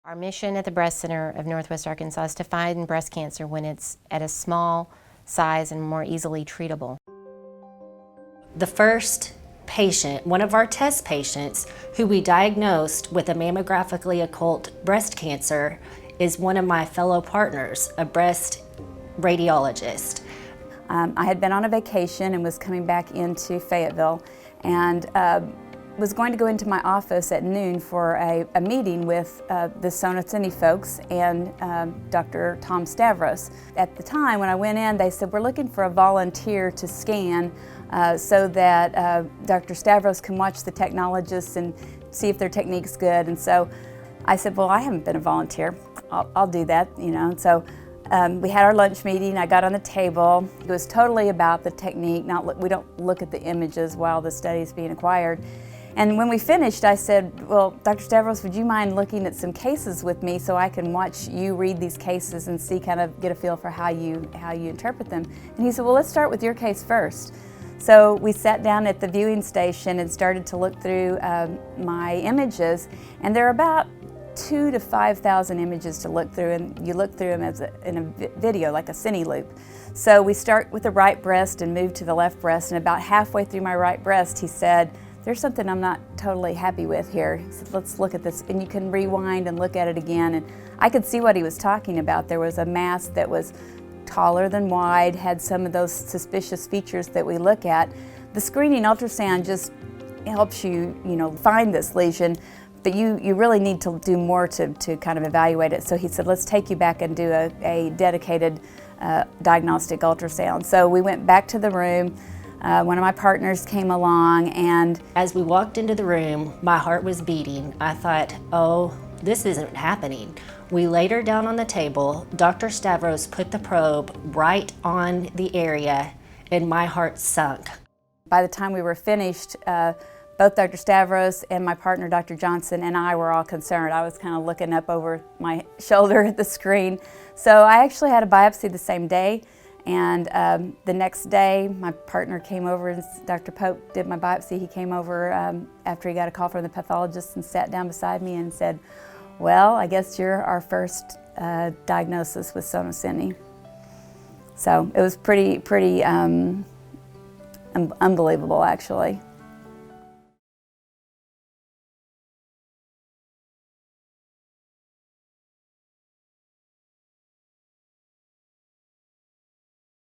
Our mission at the Breast Center of Northwest Arkansas is to find breast cancer when it's at a small size and more easily treatable. The first patient, one of our test patients, who we diagnosed with a mammographically occult breast cancer is one of my fellow partners, a breast radiologist. I had been on a vacation and was coming back into Fayetteville and was going to go into my office at noon for a meeting with the Sonosini folks and Dr. Tom Stavros. At the time when I went in, they said, we're looking for a volunteer to scan so that Dr. Stavros can watch the technologists and see if their technique's good. And so I said, well, I haven't been a volunteer. I'll do that, you know. And so we had our lunch meeting. I got on the table. It was totally about the technique. We don't look at the images while the study is being acquired. And when we finished, I said, well, Dr. Stavros, would you mind looking at some cases with me so I can watch you read these cases and see, kind of get a feel for how you interpret them? And he said, well, let's start with your case first. So we sat down at the viewing station and started to look through my images, and there are about 2,000 to 5,000 images to look through, and you look through them in a video, like a cine loop. So we start with the right breast and move to the left breast, and about halfway through my right breast, he said, there's something I'm not totally happy with here. He said, let's look at this, and you can rewind and look at it again. And I could see what he was talking about. There was a mass that was taller than wide, had some of those suspicious features that we look at. The screening ultrasound just helps you, find this lesion, but you really need to do more to kind of evaluate it. So he said, let's take you back and do a dedicated diagnostic ultrasound. So we went back to the room. One of my partners came along, and as we walked into the room, my heart was beating. I thought, oh, this isn't happening. We laid her down on the table. Dr. Stavros put the probe right on the area, and my heart sunk. By the time we were finished, both Dr. Stavros and my partner, Dr. Johnson, and I were all concerned. I was kind of looking up over my shoulder at the screen. So I actually had a biopsy the same day. And the next day, my partner came over, and Dr. Pope did my biopsy. He came over after he got a call from the pathologist and sat down beside me and said, well, I guess you're our first diagnosis with Sonosini. So it was pretty unbelievable, actually.